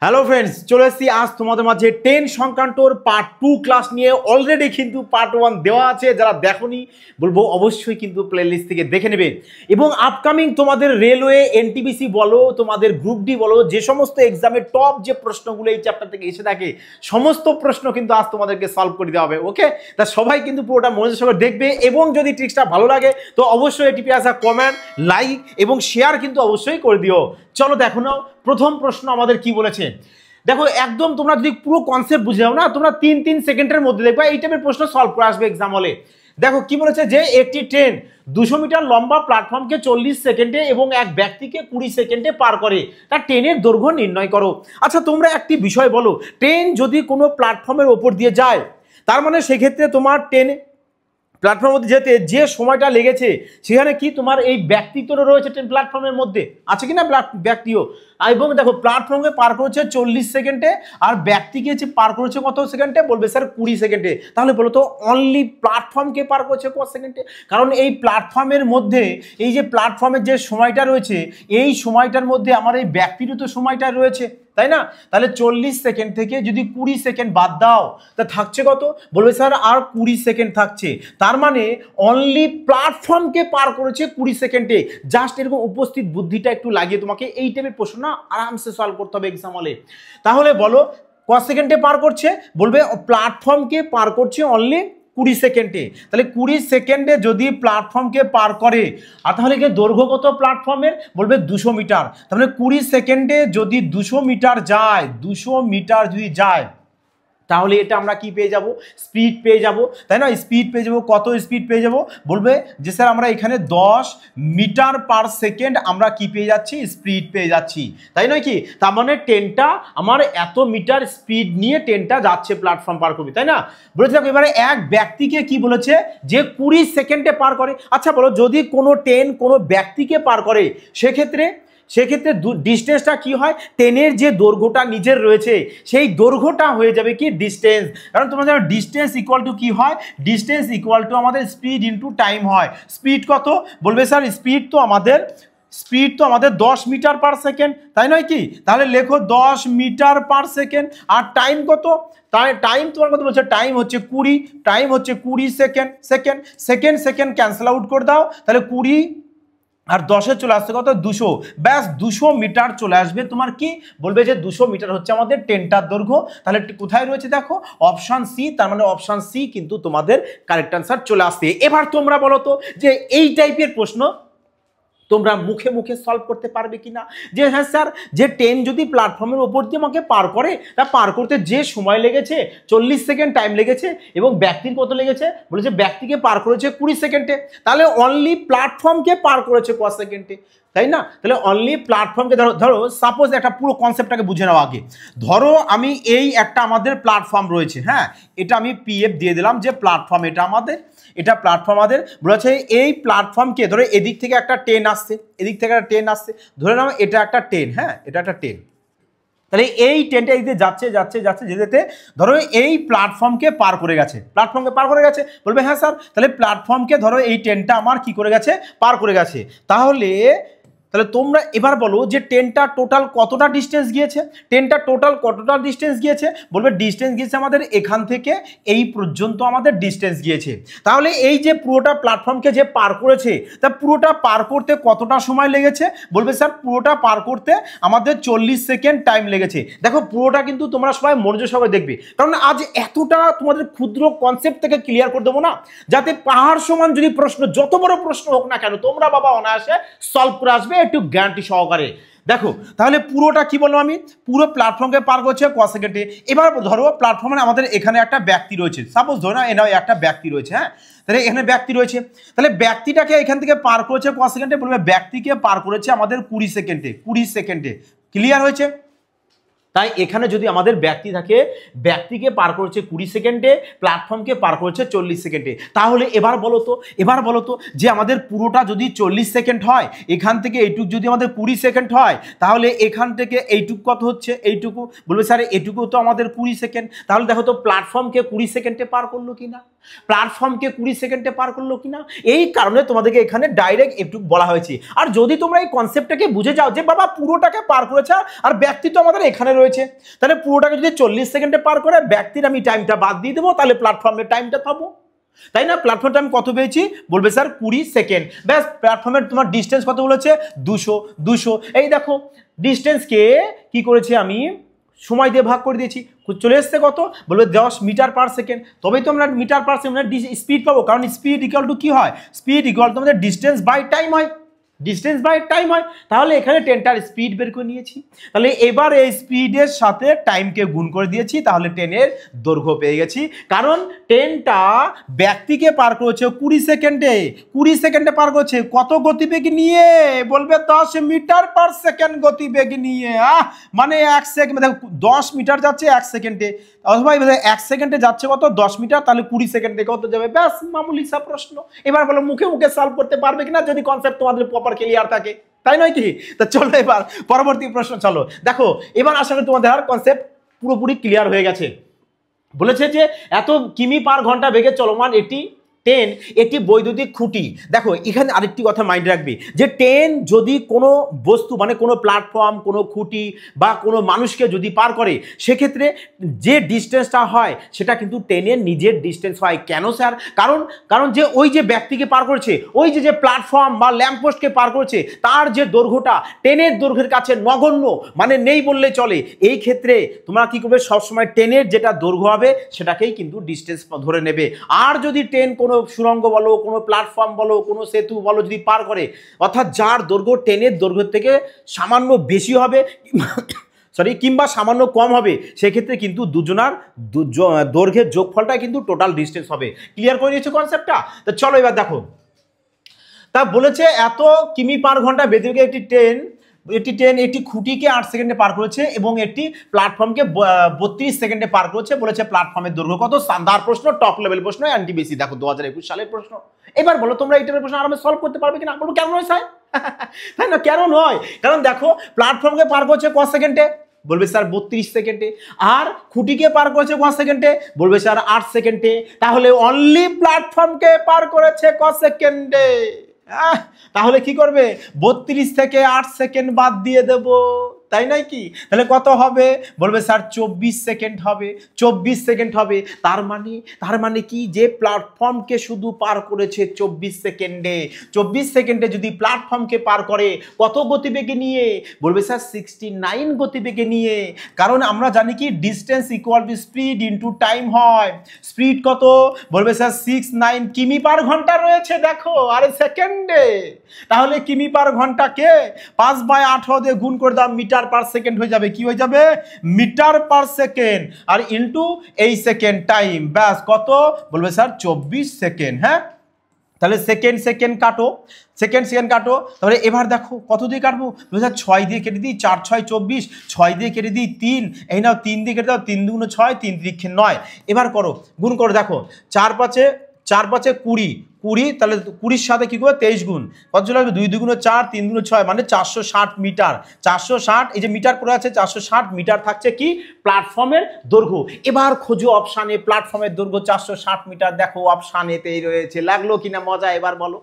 Hello friends, চলে এসেছি আজ তোমাদের মাঝে 10 সংক্রান্তর পার্ট 2 ক্লাস নিয়ে। অলরেডি কিন্তু পার্ট 1 দেওয়া আছে, যারা দেখোনি বলবো অবশ্যই কিন্তু প্লেলিস্ট থেকে দেখে নেবে। এবং আপকামিং তোমাদের রেলওয়ে, এনটিপিসি বলো, তোমাদের গ্রুপ ডি বলো, যে সমস্ত এক্সামের টপ যে প্রশ্নগুলো এই চ্যাপ্টার থেকে এসে থাকে সমস্ত প্রশ্ন কিন্তু আজ তোমাদেরকে সলভ করে দেওয়া হবে। ওকে, তা সবাই কিন্তু পুরোটা মনোযোগ সহকারে দেখবে এবং যদি ট্রিক্সটা ভালো লাগে তো অবশ্যই এটিপি আসা কমেন্ট, লাইক এবং শেয়ার কিন্তু অবশ্যই করে দিও। চলো দেখো নাও প্রথম প্রশ্ন আমাদের কি বলেছে। দেখো একদম তোমরা যদি পুরো কনসেপ্ট বুঝে যাও না, তোমরা 3 সেকেন্ডের মধ্যে দেখবে এই টাইপের প্রশ্ন সলভ করে আসবে এক্সাম হলে। দেখো কি বলেছে যে একটি ট্রেন 200 মিটার লম্বা প্ল্যাটফর্মকে 40 সেকেন্ডে এবং এক ব্যক্তিকে 20 সেকেন্ডে পার করে, তার ট্রেনের দৈর্ঘ্য নির্ণয় করো। আচ্ছা তোমরা একটি বিষয় বলো, ট্রেন যদি কোনো প্ল্যাটফর্মের ওপর দিয়ে যায় তার মানে সেক্ষেত্রে তোমার ট্রেনে প্ল্যাটফর্মের যেতে যে সময়টা লেগেছে সেখানে কি তোমার এই ব্যক্তিত্বটা রয়েছে ট্রেন প্ল্যাটফর্মের মধ্যে আছে কিনা ব্যক্তিও। এবং দেখো প্ল্যাটফর্মে পার করেছে 40 সেকেন্ডে আর ব্যক্তিকে পার করেছে কত সেকেন্ডে, বলবে স্যার 20 সেকেন্ডে। তাহলে বলো তো অনলি প্ল্যাটফর্মকে পার করেছে কত সেকেন্ডে? কারণ এই প্ল্যাটফর্মের মধ্যে এই যে প্ল্যাটফর্মের যে সময়টা রয়েছে এই সময়টার মধ্যে আমার এই ব্যক্তিরও তো সময়টা রয়েছে, তাই না? তাহলে 40 সেকেন্ড থেকে যদি 20 সেকেন্ড বাদ দাও তা থাকছে কত, বলবে স্যার আর 20 সেকেন্ড থাকছে। তার মানে অনলি প্ল্যাটফর্মকে পার করেছে 20 সেকেন্ডে। জাস্ট এরকম উপস্থিত বুদ্ধিটা একটু লাগিয়ে তোমাকে এই টাইপের প্রশ্ন না আরামসে সলভ করতে হবে এক্সাম হলে। তাহলে বলো কত সেকেন্ডে পার করছে, বলবে প্ল্যাটফর্মকে পার করছে অনলি 20 সেকেন্ডে। তাহলে 20 সেকেন্ডে যদি প্ল্যাটফর্মকে পার করে আর তাহলে কি দৈর্ঘ্য কত প্ল্যাটফর্মের, বলবে 200 মিটার। তাহলে 20 সেকেন্ডে যদি 200 মিটার যায়, 200 মিটার যদি যায় তাহলে এটা আমরা কি পেয়ে যাব, স্পিড পেয়ে যাব, তাই না? স্পিড পেয়ে যাব, কত স্পিড পেয়ে যাব, বলবে যে স্যার আমরা এখানে 10 মিটার পার সেকেন্ড আমরা কি পেয়ে যাচ্ছি, স্পিড পেয়ে যাচ্ছি, তাই নয় কি? তার মানে ট্রেনটা আমার এত মিটার স্পিড নিয়ে ট্রেনটা যাচ্ছে, প্ল্যাটফর্ম পার করবে, তাই না? বলেছে দেখো এবারে এক ব্যক্তিকে কি বলেছে যে 20 সেকেন্ডে পার করে। আচ্ছা বলো যদি কোনো ট্রেন কোনো ব্যক্তিকে পার করে সেক্ষেত্রে ডিস্টেন্সটা কি হয়, ট্রেনের যে দৈর্ঘ্যটা নিজের রয়েছে সেই দৈর্ঘ্যটা হয়ে যাবে কি ডিস্টেন্স। কারণ তোমরা জানো ডিস্টেন্স ইকুয়াল টু কি হয়, ডিস্টেন্স ইকুয়াল টু আমাদের স্পিড ইন্টু টাইম হয়। স্পিড কত, বলবে স্যার স্পিড তো আমাদের 10 মিটার পার সেকেন্ড, তাই নয় কি? তাহলে লেখো 10 মিটার পার সেকেন্ড। আর টাইম কত, টাইম তোমার কত বলছে, টাইম হচ্ছে 20, টাইম হচ্ছে 20 সেকেন্ড ক্যান্সেল আউট করে দাও, তাহলে 20 আর 10-এ চলে আসছে কত, 200। ব্যাস 200 মিটার চলে আসবে তোমার কি, বলবে যে 200 মিটার হচ্ছে আমাদের ট্রেনটার দৈর্ঘ্য। তাহলে কোথায় রয়েছে দেখো অপশন সি, তার মানে অপশন সি কিন্তু তোমাদের কারেক্ট অ্যান্সার চলে আসছে। এবার তোমরা বলো তো যে এই টাইপের প্রশ্ন তোমরা মুখে মুখে সলভ করতে পারবে কিনা, যে হ্যাঁ স্যার যে ট্রেন যদি প্ল্যাটফর্মের ওপর দিয়ে আমাকে পার করে তা পার করতে যে সময় লেগেছে 40 সেকেন্ড টাইম লেগেছে এবং ব্যক্তির কত লেগেছে, বলেছে ব্যক্তিকে পার করেছে 20 সেকেন্ডে। তাহলে অনলি প্ল্যাটফর্মকে পার করেছে কত সেকেন্ডে, তাই না? তাহলে অনলি প্ল্যাটফর্মকে ধরো সাপোজ একটা পুরো কনসেপ্টটাকে বুঝে নাও আগে। ধরো আমি এই একটা আমাদের প্ল্যাটফর্ম রয়েছে, হ্যাঁ এটা আমি পিএফ দিয়ে দিলাম যে প্ল্যাটফর্ম এটা প্ল্যাটফর্ম আমাদের বলেছে। এই প্ল্যাটফর্মকে ধরো এদিক থেকে একটা ট্রেন আসছে, এদিক থেকে একটা ট্রেন আসছে, ধরে নাও এটা একটা ট্রেন, হ্যাঁ এটা একটা ট্রেন। তাহলে এই ট্রেনটা এদিকে যাচ্ছে যেতে ধরো এই প্ল্যাটফর্মকে পার করে গেছে, বলবে হ্যাঁ স্যার তাহলে প্ল্যাটফর্মকে ধরো এই ট্রেনটা আমার কি করে গেছে, পার করে গেছে। তাহলে তোমরা এবার বলো যে ট্রেনটা টোটাল কতটা ডিস্টেন্স গিয়েছে, বলবে ডিস্টেন্স গিয়েছে আমাদের এখান থেকে এই পর্যন্ত আমাদের ডিস্টেন্স গিয়েছে। তাহলে এই যে পুরোটা প্ল্যাটফর্মকে যে পার করেছে তা পুরোটা পার করতে কতটা সময় লেগেছে, বলবে স্যার পুরোটা পার করতে আমাদের 40 সেকেন্ড টাইম লেগেছে। দেখো পুরোটা কিন্তু তোমরা সবাই মনোযোগ সহকারে দেখবে, কারণ আজ এতটা তোমাদের ক্ষুদ্র কনসেপ্ট থেকে ক্লিয়ার করে দেবো না যাতে পাহাড় সমান যদি প্রশ্ন যত বড় প্রশ্ন হোক না কেন তোমরা বাবা অনায়াসে সলভ করে আসবে একটু গ্যারান্টি সহকারে। দেখো তাহলে পুরোটা কি বললাম আমি, পুরো প্ল্যাটফর্মকে পার করছে ক সেকেন্ডে। এবার ধরো প্ল্যাটফর্মে আমাদের এখানে একটা ব্যক্তি রয়েছে, সাপোজ ধরো না এনাও একটা ব্যক্তি রয়েছে, হ্যাঁ তাহলে এখানে ব্যক্তি রয়েছে, তাহলে ব্যক্তিটাকে এখান থেকে পার করেছে ক সেকেন্ডে, বলবে ব্যক্তিকে পার করেছে আমাদের 20 সেকেন্ডে। ক্লিয়ার হয়েছে? তাই এখানে যদি আমাদের ব্যক্তি থাকে, ব্যক্তিকে পার করেছে 20 সেকেন্ডে, প্ল্যাটফর্মকে পার করেছে 40 সেকেন্ডে। তাহলে এবার বলো তো যে আমাদের পুরোটা যদি 40 সেকেন্ড হয়, এখান থেকে এইটুকু যদি আমাদের 20 সেকেন্ড হয়, তাহলে এখান থেকে এইটুকু কত হচ্ছে, এইটুকু, বলবে স্যার এইটুকু তো আমাদের 20 সেকেন্ড। তাহলে দেখো তো প্ল্যাটফর্মকে 20 সেকেন্ডে পার করলো কিনা, প্ল্যাটফর্মকে 20 সেকেন্ডে পার করলো কিনা, এই কারণে তোমাদেরকে এখানে ডাইরেক্ট একটু বলা হয়েছে। আর যদি তোমরা এই কনসেপ্টটাকে বুঝে যাও যে বাবা পুরোটাকে পার করেছে আর ব্যক্তি তো আমাদের এখানে রয়েছে, তাহলে পুরোটাকে যদি 40 সেকেন্ডে পার করে ব্যক্তির আমি টাইমটা বাদ দিয়ে দেবো, তাহলে প্ল্যাটফর্মের টাইমটা পাবো, তাই না? প্ল্যাটফর্মটা আমি কত পেয়েছি, বলবে স্যার 20 সেকেন্ড। ব্যাস, প্ল্যাটফর্মের তোমার ডিস্টেন্স কত বলেছে, 200। এই দেখো ডিস্টেন্সকে কি করেছি আমি, সময় দিয়ে ভাগ করে দিয়েছি, চলে এসছে কত, বলবে 10 মিটার পার সেকেন্ড। তবেই তো আমরা মিটার পার সেকেন্ড স্পিড পাবো, কারণ স্পিড ইকুয়াল টু কি হয়, স্পিড ইকুয়াল টু আমাদের ডিস্টেন্স বাই টাইম হয়, ডিস্টেন্স বাই টাইম হয়। তাহলে এখানে 10টার স্পিড বের করে নিয়েছি, তাহলে এবার এই স্পিডের সাথে টাইমকে গুণ করে দিয়েছি, তাহলে 10-এর দৈর্ঘ্য পেয়ে গেছি। কারণ 10টা ব্যক্তিকে পার করেছে 20 সেকেন্ডে, 20 সেকেন্ডে পার করেছে কত গতিবেগ নিয়ে, বলবে 10 মিটার পার সেকেন্ড গতিবেগ নিয়ে। মানে 1 সেকেন্ড, 10 মিটার যাচ্ছে 1 সেকেন্ডে, অথবা 1 সেকেন্ডে যাচ্ছে কত, 10 মিটার, তাহলে 20 সেকেন্ডে কত যাবে। ব্যাস, মামুলি সব প্রশ্ন। এবার বলো মুখে মুখে সলভ করতে পারবে কিনা, যদি কনসেপ্ট তোমাদের প্রপার ক্লিয়ার থাকে, তাই নয় কি? তো চলো এবার পরবর্তী প্রশ্ন। চলো দেখো, এবার আশা করি তোমাদের আর কনসেপ্ট পুরোপুরি ক্লিয়ার হয়ে গেছে। বলেছে যে এত কিমি পার ঘন্টা বেগে চলমান এটি ট্রেন একটি বৈদ্যুতিক খুঁটি। দেখো এখানে আরেকটি কথা মাইন্ড রাখবে যে ট্রেন যদি কোনো বস্তু মানে কোনো প্ল্যাটফর্ম, কোনো খুঁটি বা কোনো মানুষকে যদি পার করে, সেক্ষেত্রে যে ডিস্টেন্সটা হয় সেটা কিন্তু ট্রেনের নিজের ডিস্টেন্স হয়। কেন স্যার? কারণ যে ওই যে ব্যক্তিকে পার করেছে, ওই যে প্ল্যাটফর্ম বা ল্যাম্পপোস্টকে পার করেছে, তার যে দৈর্ঘ্যটা ট্রেনের দৈর্ঘ্যের কাছে নগণ্য, মানে নেই বললে চলে। এই ক্ষেত্রে তোমরা কি করবে, সবসময় ট্রেনের যেটা দৈর্ঘ্য হবে সেটাকেই কিন্তু ডিস্টেন্স ধরে নেবে। আর যদি ট্রেন কোনো সুড়ঙ্গ বলো, কোনো প্ল্যাটফর্ম বলো, কোনো সেতু বলো যদি পার করে, অর্থাৎ যার দৈর্ঘ্য ট্রেনের দৈর্ঘ্য থেকে সামান্য বেশি হবে কিংবা সামান্য কম হবে, সেক্ষেত্রে কিন্তু দুজনার দৈর্ঘ্যের যোগফলটা কিন্তু টোটাল ডিস্টেন্স হবে। ক্লিয়ার করে নিয়েছো কনসেপ্টটা? তো চলো এবার দেখো, তা বলেছে এত কিমি পার ঘন্টা বেগে একটি ট্রেন একটি খুঁটিকে 8 সেকেন্ডে পার করেছে এবং একটি প্ল্যাটফর্মকে 32 সেকেন্ডে পার করেছে। বলেছে প্ল্যাটফর্মের দৈর্ঘ্য কত? স্ট্যান্ডার্ড প্রশ্ন, টপ লেভেল প্রশ্ন, এনটিপিসি। দেখো 2021 সালের প্রশ্ন। এবার বলো তোমরা এই টাইপের প্রশ্ন আরামে সলভ করতে পারবে কিনা? বলো কেন নয় স্যার? তাই না, কেন নয়? কারণ দেখো প্ল্যাটফর্মকে পার করছে ক সেকেন্ডে, বলবে স্যার 32 সেকেন্ডে। আর খুঁটিকে পার করেছে ক সেকেন্ডে, বলবে স্যার 8 সেকেন্ডে। তাহলে অনলি প্ল্যাটফর্মকে পার করেছে ক সেকেন্ডে? তাহলে কি করবে, 32 থেকে 8 সেকেন্ড বাদ দিয়ে দেব, তাই নয় কি? তাহলে কত হবে, বলবে স্যার 24 সেকেন্ড হবে। 24 সেকেন্ড হবে, তার মানে কি, যে প্ল্যাটফর্মকে শুধু পার করেছে 24 সেকেন্ডে, 24 সেকেন্ডে যদি প্ল্যাটফর্মকে পার করে কত গতিবেগে নিয়ে, বলবে স্যার 69 গতিবেগে নিয়ে। কারণ আমরা জানি কি, distance equal to speed into time হয়। স্পিড কত, বলবে স্যার 69 কিমি পার ঘন্টা রয়েছে, দেখো আরে সেকেন্ডে। তাহলে কিমি পার ঘন্টাকে 5/18 দিয়ে গুণ করে দাও, মিটার পার সেকেন্ড হয়ে যাবে। কি হয়ে যাবে, মিটার পার সেকেন্ড, আর ইনটু এই সেকেন্ড টাইম। ব্যাস কত, বলবে স্যার 24 সেকেন্ড। হ্যাঁ, তাহলে সেকেন্ড কাটো, সেকেন্ড কাটো। তাহলে এবার দেখো কত দিয়ে কাটবো, 6 দিয়ে কেটে দিই, 4 6 24, 6 দিয়ে কেটে দিই 3, এই নাও 3 দিয়ে কেটে দাও, 3 2 6, 3 3 9। এবার করো, গুণ করো, দেখো 4 5 20, তাহলে 20-র সাথে কি করবে 23 গুণ, কত চলে আসবে, 2 2 4, 3 2 6, মানে 460 মিটার। 460, এই যে মিটার পড়ে আছে, 460 মিটার থাকছে কি প্ল্যাটফর্মের দৈর্ঘ্য। এবার খোঁজো অপশানে প্ল্যাটফর্মের দৈর্ঘ্য 460 মিটার। দেখো অপশানেতেই রয়েছে। লাগলো কিনা মজা? এবার বলো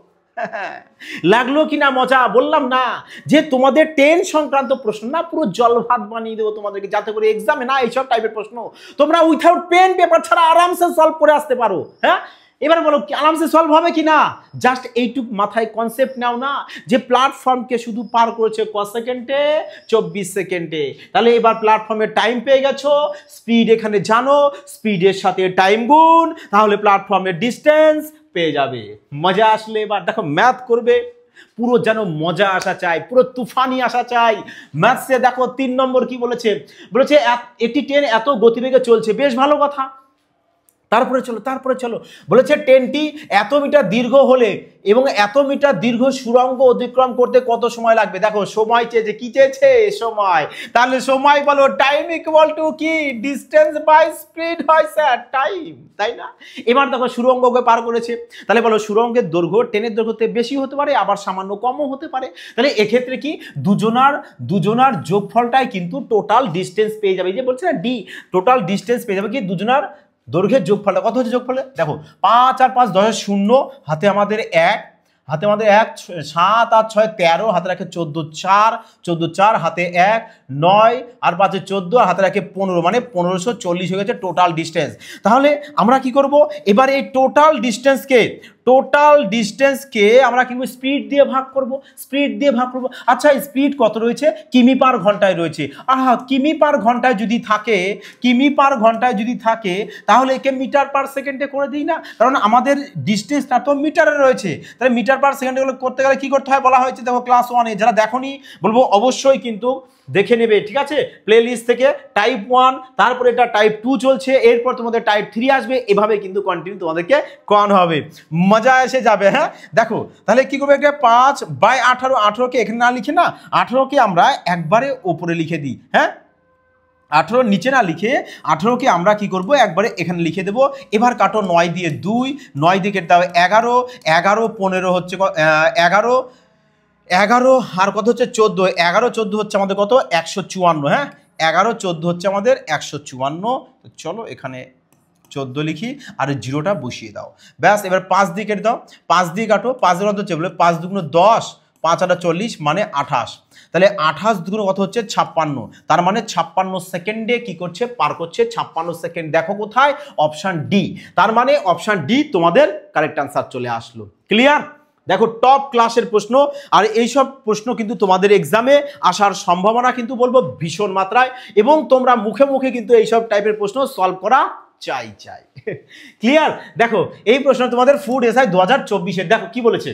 লাগলো কিনা মজা? বললাম না যে তোমাদের ট্রেন সংক্রান্ত প্রশ্ন না পুরো জল ভাত বানিয়ে দেবো তোমাদেরকে, যাতে করে এক্সামে না এইসব টাইপের প্রশ্ন তোমরা উইথাউট পেন পেপার ছাড়া আরামসে সলভ করে আসতে পারো। হ্যাঁ, এবার বলো আরামসে সলভ হবে কিনা? জাস্ট এইটুক মাথায় কনসেপ্ট নাও না, যে প্ল্যাটফর্মকে শুধু পার করেছে ক সেকেন্ডে, 24 সেকেন্ডে। তাহলে এবার প্ল্যাটফর্মের টাইম পেয়ে গেছো, স্পিড এখানে জানো, স্পিডের সাথে টাইম গুণ, তাহলে প্ল্যাটফর্মের ডিস্টেন্স পেয়ে যাবে। মজা আসলে এবার দেখো ম্যাথ করবে, পুরো যেন মজা আসা চাই, পুরো তুফানি আসা চাই ম্যাথসে। দেখো 3 নম্বর কি বলেছে, একটি ট্রেন এত গতিবেগে চলছে, বেশ ভালো কথা। তারপরে চলো বলেছে ট্রেনটি এত মিটার দীর্ঘ হলে এবং এত মিটার দীর্ঘ সুড়ঙ্গ অতিক্রম করতে কত সময় লাগবে। দেখো সময় চেয়েছে, কি চেয়েছে, সময়। তাহলে সময় বলো, টাইম ইকুয়াল টু কি, ডিস্টেন্স বাই স্পিড হয় স্যার, টাইম, তাই না? এবার দেখো সুড়ঙ্গকে পার করেছে, তাহলে বলো সুড়ঙ্গের দৈর্ঘ্য ট্রেনের দৈর্ঘ্যতে বেশি হতে পারে, আবার সামান্য কমও হতে পারে। তাহলে এক্ষেত্রে কি, দুজনার যোগফলটাই কিন্তু টোটাল ডিস্টেন্স পেয়ে যাবে। এই যে বলছে না ডি, টোটাল ডিস্টেন্স পেয়ে যাবে কি, দুজনার দৈর্ঘ্যের যোগফলটা কত হচ্ছে যোগফলে দেখো 5 আর 5 10 0 হাতে আমাদের 1 7 আর 6 13 হাতে রাখে 14 4 হাতে 1 9 আর 5 14 আর হাতে রাখে 15 মানে 1540 হয়ে গেছে টোটাল ডিস্টেন্স। তাহলে আমরা কি করব এবার এই টোটাল ডিস্টেন্সকে আমরা কিন্তু স্পিড দিয়ে ভাগ করব আচ্ছা স্পিড কত রয়েছে কিমি পার ঘন্টায় রয়েছে। কিমি পার ঘন্টায় যদি থাকে তাহলে একে মিটার পার সেকেন্ডে করে দিই না, কারণ আমাদের ডিস্টেন্সটা তো মিটারে রয়েছে। তাহলে মিটার পার সেকেন্ডে করতে গেলে কি করতে হয় বলা হয়েছে দেখো ক্লাস 1-এ, যারা দেখোনি বলবো অবশ্যই কিন্তু দেখে নেবে, ঠিক আছে, প্লে লিস্ট থেকে টাইপ 1, তারপরে এটা টাইপ 2 চলছে, এরপর তোমাদের টাইপ 3 আসবে, এভাবে কিন্তু কন্টিনিউ তোমাদেরকে করানো হবে, মজা এসে যাবে। হ্যাঁ দেখো তাহলে কি করবে, একটা 5/18, 18কে এখানে না লিখে না 18কে আমরা একবারে ওপরে লিখে দিই। হ্যাঁ 18 নিচে না লিখে 18কে আমরা কি করব একবারে এখানে লিখে দেব। এবার কাটো 9 দিয়ে 2, 9 দিয়ে কেটে দাও 11, 11 15 হচ্ছে 11 আর কত হচ্ছে 14, 11 14 হচ্ছে আমাদের কত 154। হ্যাঁ 11 14 হচ্ছে আমাদের 154। চলো এখানে 14 লিখি আর জিরোটা বসিয়ে দাও, ব্যাস। এবার 5 দিয়ে কেটে দাও, 5 দিয়ে কাটো, 5 এর হচ্ছে 5 দুগুণ 10, 5 আর 40 মানে 28। তাহলে 28 দুগুণ কত হচ্ছে 56, তার মানে 56 সেকেন্ডে কি করছে পার করছে 56 সেকেন্ড। দেখো কোথায় অপশন ডি, তার মানে অপশন ডি তোমাদের কারেক্ট আনসার চলে আসলো। ক্লিয়ার? দেখো টপ ক্লাসের প্রশ্ন, আর এইসব প্রশ্ন কিন্তু তোমাদের এক্সামে আসার সম্ভাবনা কিন্তু বলবো ভীষণ মাত্রায়, এবং তোমরা মুখে মুখে কিন্তু এইসব টাইপের প্রশ্ন সলভ করা চাই। ক্লিয়ার? দেখো এই প্রশ্ন তোমাদের ফুড এসআই 2024-এর, দেখো কি বলেছে,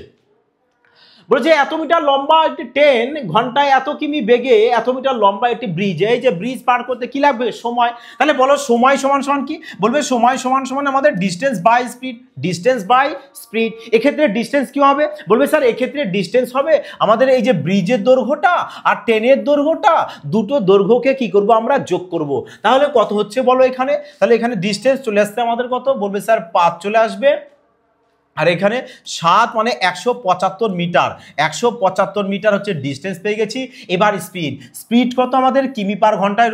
বলেছে এত মিটার লম্বা একটি ট্রেন ঘন্টায় এত কিমি বেগে এত মিটার লম্বা একটি ব্রিজ, এই যে ব্রিজ পার করতে কি লাগবে সময়। তাহলে বলো সময় সমান সমান কি, বলবে সময় সমান সমান আমাদের ডিস্টেন্স বাই স্পিড। এক্ষেত্রে ডিস্টেন্স কি হবে, বলবে স্যার এক্ষেত্রে ডিস্টেন্স হবে আমাদের এই যে ব্রিজের দৈর্ঘ্যটা আর ট্রেনের দৈর্ঘ্যটা, দুটো দৈর্ঘ্যকে কি করব আমরা যোগ করব। তাহলে কত হচ্ছে বলো এখানে, তাহলে এখানে ডিস্টেন্স চলে আসছে আমাদের কত, বলবে স্যার 5 চলে আসবে, আর এখানে 7 মানে 175 মিটার, 175 মিটার হচ্ছে ডিস্টেন্স পেয়ে গেছি। এবার স্পিড কত আমাদের কিমি পার ঘন্টায়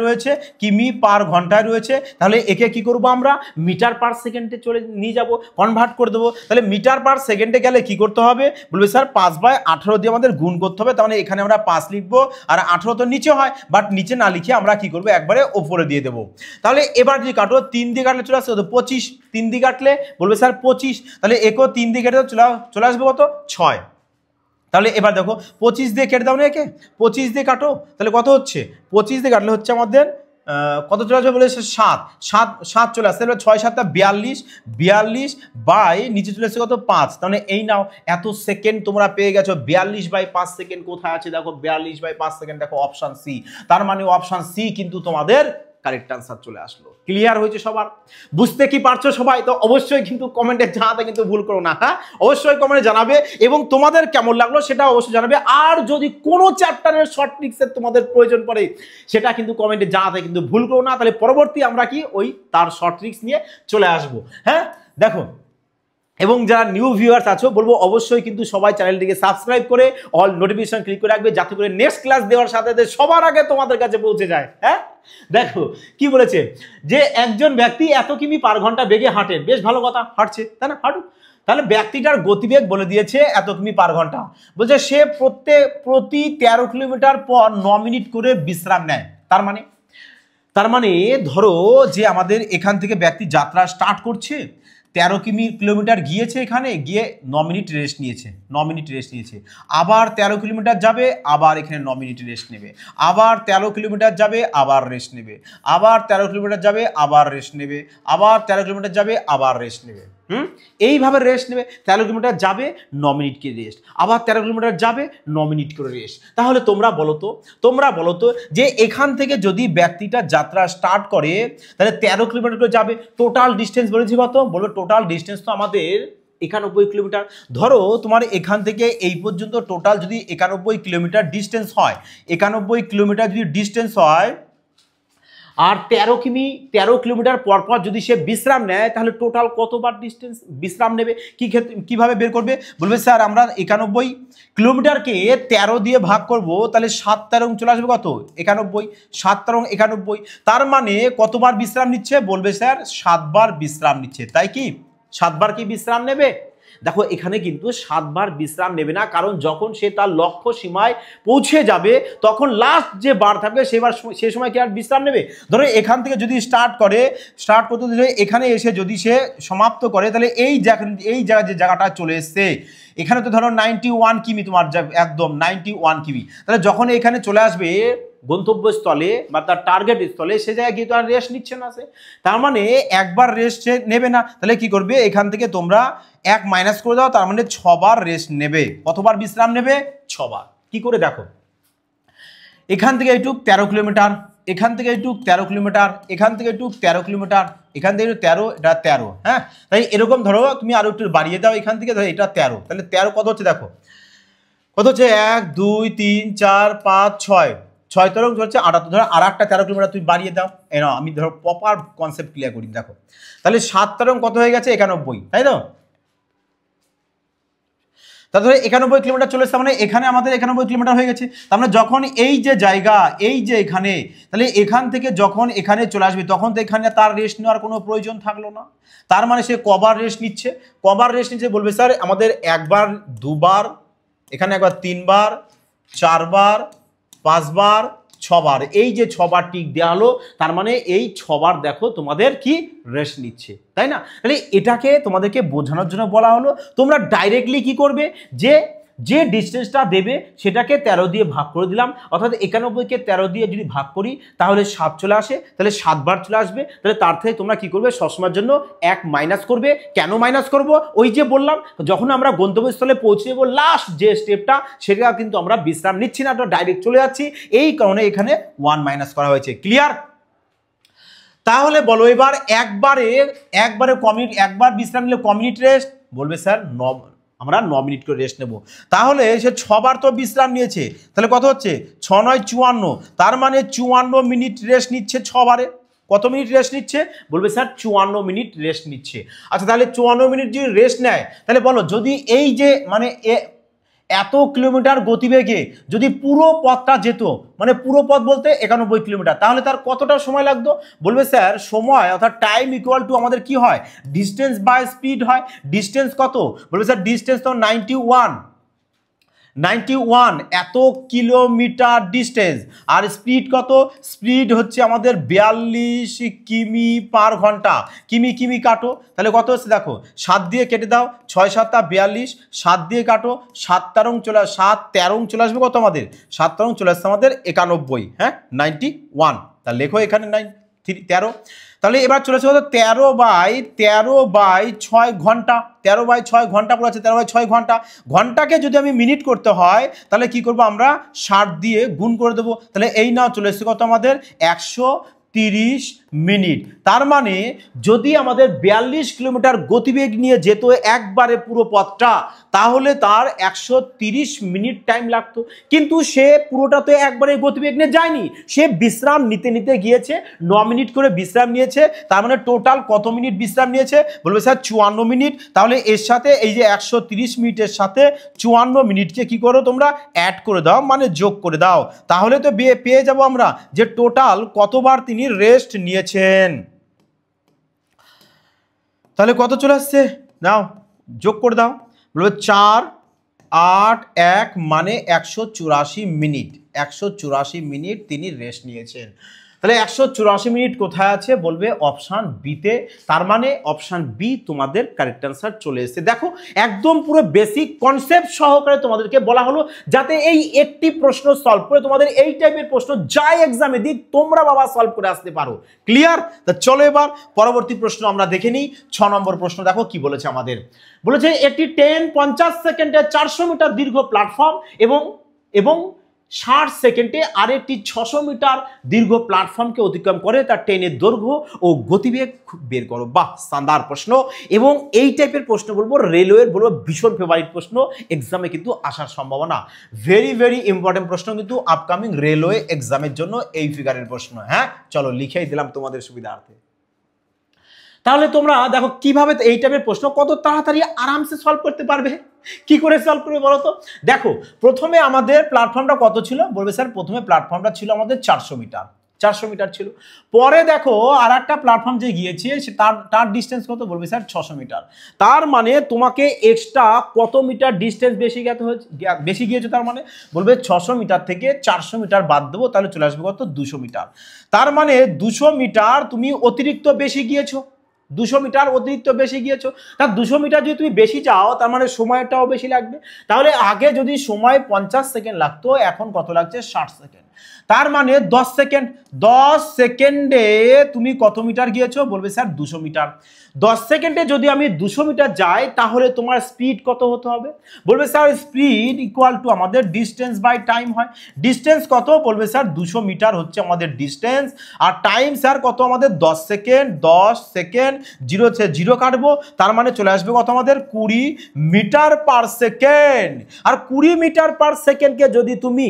রয়েছে, তাহলে একে কি করব আমরা মিটার পার সেকেন্ডে চলে নিয়ে যাব, কনভার্ট করে দেবো। তাহলে মিটার পার সেকেন্ডে গেলে কি করতে হবে, বলবে স্যার 5/18 দিয়ে আমাদের গুণ করতে হবে, তাহলে এখানে আমরা 5 লিখবো, আর 18 তো নিচে হয়, বাট নিচে না লিখে আমরা কি করবো একবারে ওপরে দিয়ে দেবো। তাহলে এবার যদি কাটো 3 দিয়ে কাটলে চলে আসছে 25, 3 দিয়ে কাটলে বলবে স্যার 25, তাহলে একও 3 দিয়ে কেটে চলে আসবে কত 6। তাহলে এবার দেখো 25 দিয়ে কেটে দাও না একে, 25 দিয়ে কাটো, তাহলে কত হচ্ছে 25 দিয়ে কাটলে হচ্ছে আমাদের কত চলে আসবে বলেছে 7 চলে আসছে। 6 7 42 বাই নিচে চলে আসছে কত 5, তাহলে এই নাও এত সেকেন্ড তোমরা পেয়ে গেছো। 42/5 সেকেন্ড কোথায় আছে দেখো, 42/5 সেকেন্ড দেখো অপশন সি, তার মানে অপশন সি কিন্তু তোমাদের কারেক্ট আনসার চলে আসলো। ক্লিয়ার হয়েছে সবার? বুঝতে কি পারছো সবাই? তো অবশ্যই কিন্তু কমেন্টে জানাতে কিন্তু ভুল করো না। হ্যাঁ অবশ্যই কমেন্টে জানাবে, এবং তোমাদের কেমন লাগলো সেটা অবশ্যই জানাবে। আর যদি কোনো চ্যাপ্টারের শর্ট ট্রিক্সের তোমাদের প্রয়োজন পড়ে সেটা কিন্তু কমেন্টে জানাতে কিন্তু ভুল করো না, তাহলে পরবর্তী আমরা কি ওই তার শর্ট ট্রিক্স নিয়ে চলে আসবো। হ্যাঁ দেখো, এবং যারা নিউ ভিউয়ার্স আছো বলবো অবশ্যই কিন্তু সবাই চ্যানেলটিকে সাবস্ক্রাইব করে অল নোটিফিকেশন ক্লিক করে রাখবে, যাতে করে নেক্সট ক্লাস দেওয়ার সাথে সাথে সবার আগে তোমাদের কাছে পৌঁছে যায়। হ্যাঁ দেখো কি বলেছে, যে একজন ব্যক্তি এত কিমি পার ঘন্টা বেগে হাঁটেন, বেশ ভালো কথা, হাঁটছে তাই না, হাঁটুক। তাহলে ব্যক্তিটার গতিবেগ বলে দিয়েছে এত কিমি পার ঘন্টা, বলছে সে প্রতি 13 কিলোমিটার পর 9 মিনিট করে বিশ্রাম নেয়। তার মানে ধরো যে আমাদের এখান থেকে ব্যক্তি যাত্রা স্টার্ট করছে, 13 কিলোমিটার গিয়েছে, এখানে গিয়ে 9 মিনিট রেস্ট নিয়েছে, আবার 13 কিলোমিটার যাবে, আবার এখানে 9 মিনিট রেস্ট নেবে, আবার 13 কিলোমিটার যাবে, আবার রেস্ট নেবে, আবার 13 কিলোমিটার যাবে, আবার রেস্ট নেবে, আবার 13 কিলোমিটার যাবে, আবার রেস্ট নেবে। এইভাবে রেস্ট নেবে, 13 কিলোমিটার যাবে 9 মিনিট করে রেস্ট, আবার 13 কিলোমিটার যাবে 9 মিনিট করে রেস্ট। তাহলে তোমরা বলো তো যে এখান থেকে যদি ব্যক্তিটা যাত্রা স্টার্ট করে তাহলে 13 কিলোমিটার করে যাবে, টোটাল ডিস্টেন্স বলেছি কত, বলবো টোটাল ডিস্টেন্স তো আমাদের 91 কিলোমিটার। ধরো তোমার এখান থেকে এই পর্যন্ত টোটাল যদি 91 কিলোমিটার ডিস্টেন্স হয়, 91 কিলোমিটার যদি ডিস্টেন্স হয়, আর 13 কিলোমিটার পরপর যদি সে বিশ্রাম নেয় তাহলে টোটাল কতবার ডিস্টেন্স বিশ্রাম নেবে, কিভাবে বের করবে? বলবে স্যার আমরা 91 কিলোমিটারকে 13 দিয়ে ভাগ করব, তাহলে 7 13 চলে আসবে কত? 91, 7 13 91। তার মানে কতবার বিশ্রাম নিচ্ছে? বলবে স্যার 7 বার বিশ্রাম নিচ্ছে। তাই কি 7 বার কি বিশ্রাম নেবে? দেখো এখানে কিন্তু 7 বার বিশ্রাম নেবে না, কারণ যখন সে তার লক্ষ্য সীমায় পৌঁছে যাবে তখন লাস্ট যে বার থাকবে সে সময় কি আর বিশ্রাম নেবে? ধরো এখান থেকে যদি স্টার্ট করতে এখানে এসে যদি সে সমাপ্ত করে, তাহলে এই জায়গা যে জায়গাটা চলে এসছে এখানে তো ধরো 91 কিমি, তোমার একদম 91 কিমি, তাহলে যখন এখানে চলে আসবে গন্তব্যস্থলে বা তার টার্গেট স্থলে, সে জায়গায় কিন্তু আর রেস্ট নিচ্ছে না সে। তার মানে একবার রেস্ট সে নেবে না। তাহলে কি করবে? এখান থেকে তোমরা 1 মাইনাস করে দাও, তার মানে 6 বার রেস্ট নেবে। কতবার বিশ্রাম নেবে? 6 বার। কি করে দেখো, এখান থেকে এইটুক 13 কিলোমিটার, এখান থেকে এইটুক 13 কিলোমিটার, এখান থেকে এইটুক 13 কিলোমিটার, এখান থেকে 13, এটা 13। হ্যাঁ, তাই এরকম ধরো তুমি আরো একটু বাড়িয়ে দাও, এখান থেকে ধরো এটা 13, তাহলে 13 কত হচ্ছে দেখো, কত হচ্ছে 1 2 3 4 5 6 6 13 হচ্ছে 78, ধরো আর একটা 13 কিলোমিটার তুমি বাড়িয়ে দাও। না আমি ধরো প্রপার কনসেপ্ট ক্লিয়ার করি। দেখো তাহলে 7 13 কত হয়ে গেছে? 91, তাই তো? তাহলে 91 কিলোমিটার চলে এসছে, মানে এখানে আমাদের 91 কিলোমিটার হয়ে গেছে। তার মানে যখন এই যে জায়গা, এই যে এখানে, তাহলে এখান থেকে যখন এখানে চলে আসবে তখন তো এখানে তার রেস্ট নেওয়ার কোনো প্রয়োজন থাকলো না। তার মানে সে কবার রেস্ট নিচ্ছে? বলবে স্যার আমাদের 1 বার 2 বার, এখানে একবার 3 বার 4 বার 5 বার 6 বার, এই যে 6 বার টিক দেওয়া হলো, তার মানে এই 6 বার দেখো তোমাদের কি রেস্ট নিচ্ছে, তাই না? তাহলে এটাকে তোমাদেরকে বোঝানোর জন্য বলা হলো। তোমরা ডাইরেক্টলি কি করবে, যে ডিস্টেন্সটা দেবে সেটাকে 13 দিয়ে ভাগ করে দিলাম, অর্থাৎ 91কে 13 দিয়ে যদি ভাগ করি তাহলে 7 চলে আসে, তাহলে 7 বার চলে আসবে। তাহলে তার থেকে তোমরা কি করবে, সবসময়ের জন্য 1 মাইনাস করবে। কেন মাইনাস করব? ওই যে বললাম, যখন আমরা গন্তব্যস্থলে পৌঁছে যাবো লাস্ট যে স্টেপটা, সেটা কিন্তু আমরা বিশ্রাম নিচ্ছি না, ডাইরেক্ট চলে যাচ্ছি, এই কারণে এখানে 1 মাইনাস করা হয়েছে। ক্লিয়ার? তাহলে বলো এবার একবার বিশ্রাম নিলে কমিউনিট রেস্ট? বলবে স্যার আমরা 9 মিনিট করে রেস্ট নেব। তাহলে সে 6 বার তো বিশ্রাম নিয়েছে, তাহলে কত হচ্ছে 6 9 54, তার মানে 54 মিনিট রেস্ট নিচ্ছে 6 বারে। কত মিনিট রেস্ট নিচ্ছে? বলবে স্যার 54 মিনিট রেস্ট নিচ্ছে। আচ্ছা তাহলে 54 মিনিট যদি রেস্ট নেয়, তাহলে বলো যদি এই যে মানে এত কিলোমিটার গতিবেগে যদি পুরো পথটা যেত, মানে পুরো পথ বলতে 91 কিলোমিটার, তাহলে তার কতটা সময় লাগতো? বলবে স্যার সময় অর্থাৎ টাইম ইকুয়াল টু আমাদের কি হয়, ডিস্টেন্স বাই স্পিড হয়। ডিস্টেন্স কত? বলবে স্যার ডিস্টেন্স তো 91 এত কিলোমিটার ডিস্টেন্স, আর স্পিড কত? স্পিড হচ্ছে আমাদের 42 কিমি পার ঘন্টা। কিমি কাটো, তাহলে কত হচ্ছে দেখো, 7 দিয়ে কেটে দাও, 6 7 42, 7 দিয়ে কাটো, 7 13 চলে আসবে কত আমাদের? 7 13 চলে আসছে আমাদের 91। হ্যাঁ 91, তা লেখো এখানে 13। তাহলে এবার চলেছে কত? 13 বাই 6 ঘন্টা, 13 বাই 6 ঘন্টা করে আছে, 13 বাই 6 ঘন্টা। ঘন্টাকে যদি আমি মিনিট করতে হয় তাহলে কি করব, আমরা 60 দিয়ে গুণ করে দেবো। তাহলে এই নাও চলে এসেছে কত আমাদের? 130 মিনিট। তার মানে যদি আমাদের 42 কিলোমিটার গতিবেগ নিয়ে যেত একবারে পুরো পথটা, তাহলে তার 130 মিনিট টাইম লাগতো। কিন্তু সে পুরোটা তো একবারে গতিবেগ নিয়ে যায়নি, সে বিশ্রাম নিতে গিয়েছে, 9 মিনিট করে বিশ্রাম নিয়েছে। তার মানে টোটাল কত মিনিট বিশ্রাম নিয়েছে? বলবে স্যার 54 মিনিট। তাহলে এর সাথে এই যে 130 মিনিটের সাথে 54 মিনিটকে কি করো তোমরা, অ্যাড করে দাও, মানে যোগ করে দাও। তাহলে তো পেয়ে যাব আমরা যে টোটাল কতবার তিনি রেস্ট নিয়েছেন। তাহলে কত চলে আসছে, নাও যোগ করে দাও। বলবে 4 8 1 মানে 184 মিনিট। 184 মিনিট তিনি রেস্ট নিয়েছেন। তাহলে 184 মিনিট কোথায় আছে? বলবে অপশান বিতে। তার মানে অপশান বি তোমাদের কারেক্ট অ্যান্সার চলে এসেছে। দেখো একদম পুরো বেসিক কনসেপ্ট সহকারে তোমাদেরকে বলা হলো, যাতে এই একটি প্রশ্ন সলভ করে তোমাদের এই টাইপের প্রশ্ন যাই এক্সামে দিক তোমরা বাবা সলভ করে আসতে পারো। ক্লিয়ার? তা চলো এবার পরবর্তী প্রশ্ন আমরা দেখে নিই। 6 নম্বর প্রশ্ন দেখো কি বলেছে আমাদের। বলেছে একটি ট্রেন 50 সেকেন্ডে 400 মিটার দীর্ঘ প্ল্যাটফর্ম এবং 60 সেকেন্ডে আরেকটি 600 মিটার দীর্ঘ প্ল্যাটফর্মকে অতিক্রম করে তার ট্রেনের দৈর্ঘ্য ও গতিবেগ বের করো। বাহ, শানদার প্রশ্ন। এবং এই টাইপের প্রশ্ন বলবো রেলওয়ের বলবো ভীষণ ফেভারিট প্রশ্ন, এক্সামে কিন্তু আসার সম্ভাবনা। ভেরি ভেরি ইম্পর্টেন্ট প্রশ্ন কিন্তু আপকামিং রেলওয়ে এক্সামের জন্য এই ফিগারের প্রশ্ন। হ্যাঁ, চলো লিখেই দিলাম তোমাদের সুবিধার্থে। তাহলে তোমরা দেখো কিভাবে এই টাইপের প্রশ্ন কত তাড়াতাড়ি আরামসে সলভ করতে পারবে। কি করে সলভ করবে বলো তো? দেখো প্রথমে আমাদের প্ল্যাটফর্মটা কত ছিল, বলবে স্যার প্রথমে প্ল্যাটফর্মটা ছিল আমাদের 400 মিটার, 400 মিটার ছিল। পরে দেখো আর একটা প্ল্যাটফর্ম যে গিয়েছে তার ডিস্টেন্স কত, বলবে স্যার 600 মিটার। তার মানে তোমাকে এক্সট্রা কত মিটার ডিস্টেন্স বেশি গিয়েছে, তার মানে বলবে 600 মিটার থেকে 400 মিটার বাদ দেবো, তাহলে চলে আসবে কত, 200 মিটার। তার মানে 200 মিটার তুমি অতিরিক্ত বেশি গিয়েছো, 200 মিটার অতিরিক্ত বেশি গিয়েছো। তা 200 মিটার যদি তুমি বেশি যাও তার মানে সময়টাও বেশি লাগবে। তাহলে আগে যদি সময় 50 সেকেন্ড লাগতো, এখন কত লাগছে, 60 সেকেন্ড। তার মানে 10 সেকেন্ড, 10 সেকেন্ডে তুমি কত মিটার গিয়েছো, বলবে স্যার 200 মিটার। 10 সেকেন্ডে যদি আমি 200 মিটার যাই তাহলে তোমার স্পিড কত হতে হবে, বলবে স্যার স্পিড ইকুয়াল টু আমাদের ডিস্টেন্স বাই টাইম হয়। ডিস্টেন্স কত, বলবে স্যার 200 মিটার হচ্ছে আমাদের ডিস্টেন্স, আর টাইম স্যার কত আমাদের 10 সেকেন্ড। 10 সেকেন্ড 0 কাটবো, তার মানে চলে আসবে কত আমাদের 20 মিটার পার সেকেন্ড। আর 20 মিটার পার সেকেন্ডকে যদি তুমি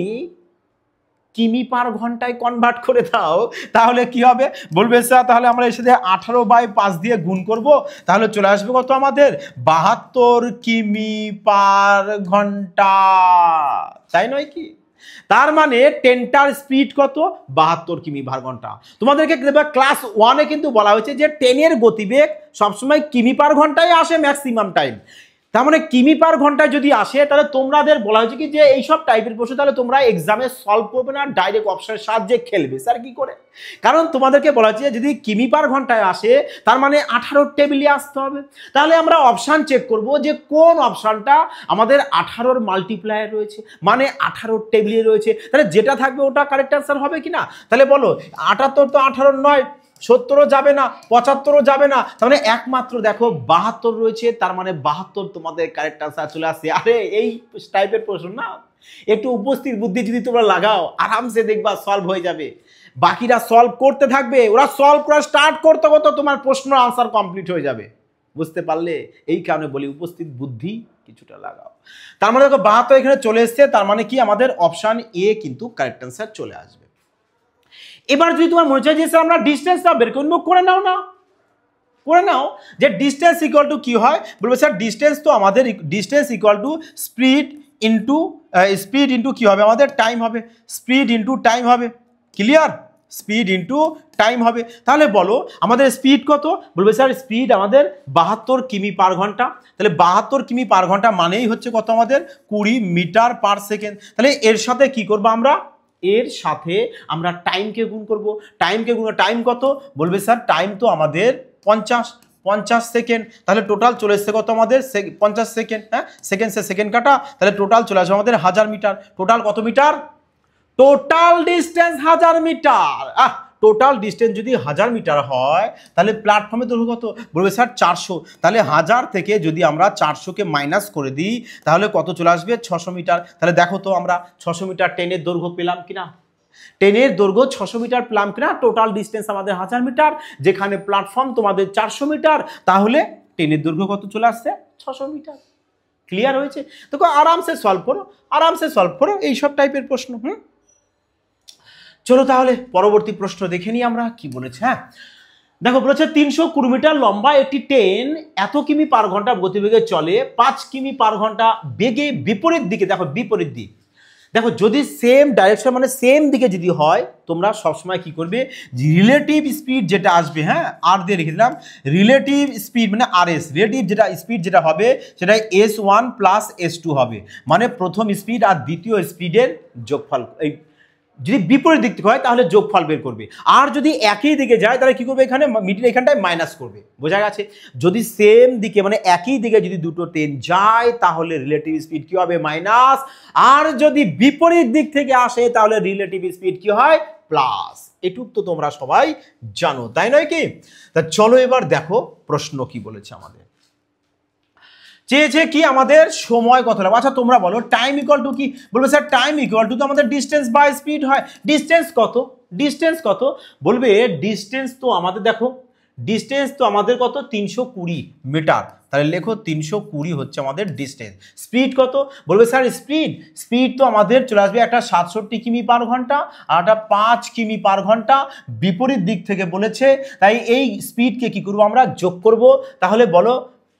কিমি পার ঘন্টায় কনভার্ট করে দাও তাহলে কি হবে, বলবে স্যার তাহলে আমরা এর সাথে 18/5 দিয়ে গুণ করব, তাহলে চলে আসবে কত আমাদের 72 কিমি পার ঘন্টা, তাই নয় কি? তার মানে 10টার স্পিড কত, 72 কিমি পার ঘন্টা। তোমাদেরকে ক্লাস 1-এ কিন্তু বলা হয়েছে যে 10-এর গতিবেগ সবসময় কিমি পার ঘন্টায় আসে ম্যাক্সিমাম টাইম। তার মানে কিমি পার ঘন্টায় যদি আসে তাহলে তোমাদের বলা হয়েছে কি যে এইসব টাইপের প্রশ্ন তাহলে তোমরা এক্সামে সলভ করবে না, ডাইরেক্ট অপশনের সাহায্যে খেলবে। স্যার কি করে? কারণ তোমাদেরকে বলা হয়েছে যদি কিমি পার ঘন্টায় আসে তার মানে 18 টেবিলে আসতে হবে। তাহলে আমরা অপশান চেক করব যে কোন অপশানটা আমাদের 18-র মাল্টিপ্লায়ার রয়েছে, মানে 18 টেবিলে রয়েছে, তাহলে যেটা থাকবে ওটা কারেক্ট আনসার হবে কিনা। তাহলে বলো 78 তো 18 নয়, 70ও যাবে না, 75ও যাবে না, তার মানে একমাত্র দেখো 72 রয়েছে, তার মানে 72 তোমাদের কারেক্ট আনসার চলে আসছে। আরে এই টাইপের প্রশ্ন না, একটু উপস্থিত বুদ্ধি যদি তোমরা লাগাও আরামসে দেখবা সলভ হয়ে যাবে। বাকিরা সলভ করতে থাকবে, ওরা সলভ করা স্টার্ট করতে করতে তোমার প্রশ্ন আনসার কমপ্লিট হয়ে যাবে। বুঝতে পারলে? এই কারণে বলি উপস্থিত বুদ্ধি কিছুটা লাগাও। তার মানে দেখো 72 এখানে চলে এসছে, তার মানে কি আমাদের অপশন এ কিন্তু কারেক্ট আনসার চলে আসবে। এবার যদি তোমার মনে চাই যে স্যার আমরা ডিস্টেন্সটা বের করব, করে নাও না, করে নাও যে ডিস্টেন্স ইকুয়াল টু কি হয়, বলবো স্যার ডিস্টেন্স তো আমাদের distance equal to speed into কি হবে আমাদের টাইম হবে, স্পিড ইন্টু টাইম হবে। ক্লিয়ার? স্পিড ইন্টু টাইম হবে। তাহলে বলো আমাদের স্পিড কত, বলবে স্যার স্পিড আমাদের 72 কিমি পার ঘন্টা। তাহলে 72 কিমি পার ঘন্টা মানেই হচ্ছে কত আমাদের 20 মিটার পার সেকেন্ড। তাহলে এর সাথে কি করবো আমরা, এর সাথে আমরা টাইমকে গুণ করব। টাইম কত, বলবে স্যার টাইম তো আমাদের 50 সেকেন্ড। তাহলে টোটাল চলে এসছে কত আমাদের 50 সেকেন্ড। হ্যাঁ, সেকেন্ড কাটা, তাহলে টোটাল চলে আসবে আমাদের 1000 মিটার। টোটাল কত metre, total distance 1000 metre. Total distance যদি 1000 মিটার হয় তাহলে প্ল্যাটফর্মের দৈর্ঘ্য কত, বলবে স্যার 400। তাহলে 1000 থেকে যদি আমরা 400কে মাইনাস করে দিই তাহলে কত চলে আসবে 600 মিটার। তাহলে দেখো তো আমরা 600 মিটার ট্রেনের দৈর্ঘ্য পেলাম কিনা, ট্রেনের দৈর্ঘ্য 600 মিটার পেলাম কিনা। টোটাল ডিস্টেন্স আমাদের 1000 মিটার, যেখানে প্ল্যাটফর্ম তোমাদের 400 মিটার, তাহলে ট্রেনের দৈর্ঘ্য কত চলে আসছে 600 মিটার। ক্লিয়ার হয়েছে? দেখো আরামসে সলভ করো এইসব টাইপের প্রশ্ন। চলো তাহলে পরবর্তী প্রশ্ন দেখে নিই আমরা কি বলেছে। হ্যাঁ দেখো বলেছে 320 মিটার লম্বা একটি ট্রেন এত কিমি পার ঘন্টা গতিবেগে চলে 5 কিমি পার ঘন্টা বেগে বিপরীত দিকে। দেখো বিপরীত দিক, দেখো যদি সেম ডাইরেকশন মানে সেম দিকে যদি হয় তোমরা সবসময় কি করবে, রিলেটিভ স্পিড যেটা আসবে, হ্যাঁ আর দিয়ে রেখে দিলাম, রিলেটিভ স্পিড মানে RS, রিলেটিভ যেটা স্পিড যেটা হবে সেটা S1 প্লাস S2 হবে, মানে প্রথম স্পিড আর দ্বিতীয় স্পিডের যোগফল। এই যদি বিপরীত দিক থেকে হয় তাহলে যোগফল বের করবে, আর যদি একই দিকে যায় তাহলে কি করবে, এখানে মিডিল এখানটায় মাইনাস করবে। বোঝা গেছে? যদি সেম দিকে মানে একই দিকে যদি দুটো ট্রেন যায় তাহলে রিলেটিভ স্পিড কি হবে, মাইনাস, আর যদি বিপরীত দিক থেকে আসে তাহলে রিলেটিভ স্পিড কি হয়, প্লাস। এটুক তো তোমরা সবাই জানো, তাই নয় কি? তা চলো এবার দেখো প্রশ্ন কি বলেছে আমাদের। চেয়েছে কি আমাদের সময় কত লাগবে। আচ্ছা তোমরা বলো টাইম ইকুয়াল টু কি, বলবে স্যার টাইম ইকুয়াল টু তো আমাদের ডিস্টেন্স বাই স্পিড হয়। ডিস্টেন্স কত, ডিস্টেন্স কত, বলবে ডিস্টেন্স তো আমাদের দেখো ডিস্টেন্স তো আমাদের কত 320 মিটার, তাহলে লেখো 320 হচ্ছে আমাদের ডিস্টেন্স। স্পিড কত, বলবে স্যার স্পিড তো আমাদের চলে আসবে একটা 67 কিমি পার ঘন্টা আর একটা 5 কিমি পার ঘন্টা, বিপরীত দিক থেকে বলেছে, তাই এই স্পিডকে কি করবো আমরা যোগ করব। তাহলে বলো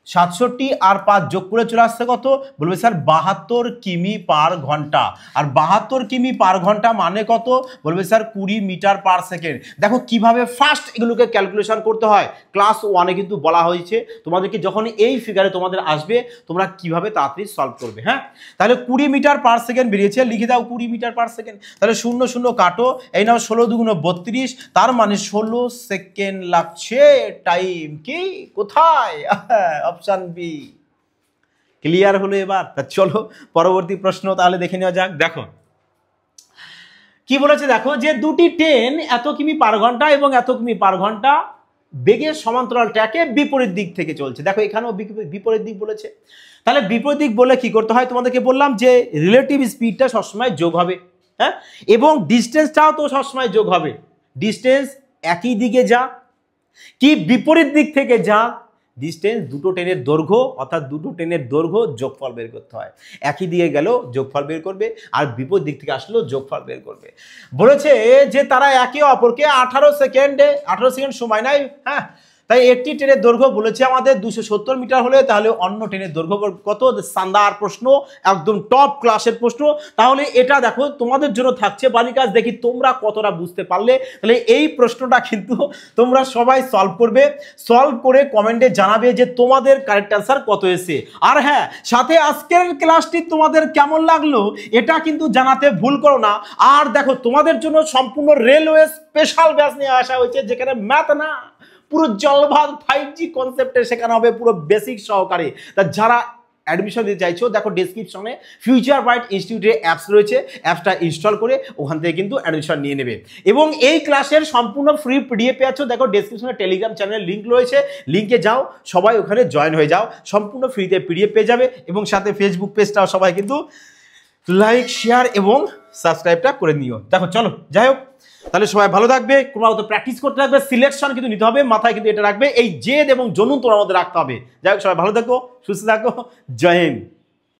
67 আর 5 যোগ করে চলে আসছে কত, বলবে স্যার 72 কিমি পার ঘন্টা। আর 72 কিমি পার ঘন্টা মানে কত, বলবে স্যার 20 মিটার পার সেকেন্ড। দেখো কিভাবে ফাস্ট এগুলোকে ক্যালকুলেশন করতে হয়, ক্লাস 1-এ কিন্তু বলা হয়েছে তোমাদেরকে, যখন এই ফিগারে তোমাদের আসবে তোমরা কিভাবে তাড়াতাড়ি সলভ করবে। হ্যাঁ, তাহলে 20 মিটার পার সেকেন্ড বেরিয়েছে, লিখে দাও 20 মিটার পার সেকেন্ড। তাহলে 0 0 কাটো, এই নাও 16 2 32, তার মানে 16 সেকেন্ড লাগছে টাইম। কি কোথায়, অপশন বি। ক্লিয়ার হলো এবার? চলো পরবর্তী প্রশ্ন তাহলে দেখে নেওয়া যাক। দেখো কি বলেছে, দেখো যে দুটি ট্রেন এত কিমি পার ঘন্টা এবং এত কিমি পার ঘন্টা বেগের সমান্তরাল ট্র্যাকে বিপরীত দিক থেকে চলছে। দেখো এখানেও বিপরীত দিক বলেছে, তাহলে বিপরীত দিক বলে কি করতে হয়, তোমাদেরকে বললাম যে রিলেটিভ স্পিডটা সবসময় যোগ হবে, হ্যাঁ, এবং ডিস্টেন্সটাও তো সবসময় যোগ হবে। ডিস্টেন্স একই দিকে যা কি বিপরীত দিক থেকে যা, ডিস্টেন্স দুটো ট্রেনের দৈর্ঘ্য অর্থাৎ দুটো ট্রেনের দৈর্ঘ্য যোগফল বের করতে হয়। একই দিকে গেল যোগফল বের করবে আর বিপরীত দিক থেকে আসলেও যোগফল বের করবে। বলেছে যে তারা একে অপরকে 18 সেকেন্ড সময় নেয়। হ্যাঁ, তাই একটি ট্রেনের দৈর্ঘ্য বলেছে আমাদের 270 মিটার হলে, তাহলে অন্য ট্রেনের দৈর্ঘ্য কত, শানদার প্রশ্ন, একদম টপ ক্লাসের প্রশ্ন। তাহলে এটা দেখো তোমাদের জন্য থাকছে বালিকাজ, দেখি তোমরা কতটা বুঝতে পারলে। তাহলে এই প্রশ্নটা কিন্তু তোমরা সবাই সলভ করবে, সলভ করে কমেন্টে জানাবে যে তোমাদের কারেক্ট অ্যান্সার কত এসে। আর হ্যাঁ, সাথে আজকের ক্লাসটি তোমাদের কেমন লাগলো এটা কিন্তু জানাতে ভুল করো না। আর দেখো তোমাদের জন্য সম্পূর্ণ রেলওয়ে স্পেশাল ব্যাচ নিয়ে আসা হয়েছে, যেখানে ম্যাথ না পুরো জলভাত 5G কনসেপ্টে শেখানো হবে, পুরো বেসিক সহকারে। তা যারা অ্যাডমিশন দিতে চাইছো দেখো ডেসক্রিপশনে ফিউচার ব্রাইট ইনস্টিটিউটের অ্যাপস রয়েছে, অ্যাপসটা ইনস্টল করে ওখান থেকে কিন্তু অ্যাডমিশন নিয়ে নেবে। এবং এই ক্লাসের সম্পূর্ণ ফ্রি পিডিএফ পেয়ে আছো, দেখো ডেসক্রিপশনে টেলিগ্রাম চ্যানেলের লিঙ্ক রয়েছে, লিঙ্কে যাও, সবাই ওখানে জয়েন হয়ে যাও, সম্পূর্ণ ফ্রিতে পিডিএফ পেয়ে যাবে। এবং সাথে ফেসবুক পেজটাও সবাই কিন্তু লাইক শেয়ার এবং সাবস্ক্রাইবটা করে নিও। দেখো চলো যাই হোক, তাহলে সবাই ভালো থাকবে, ক্রমাগত প্র্যাকটিস করতে থাকবে, সিলেকশন কিন্তু নিতে হবে, মাথায় কিন্তু এটা রাখবে, এই জেদ এবং জনুন তোমার মধ্যে রাখতে হবে। যাই হোক সবাই ভালো থাকো, সুস্থ থাকো, জয় হিন্দ।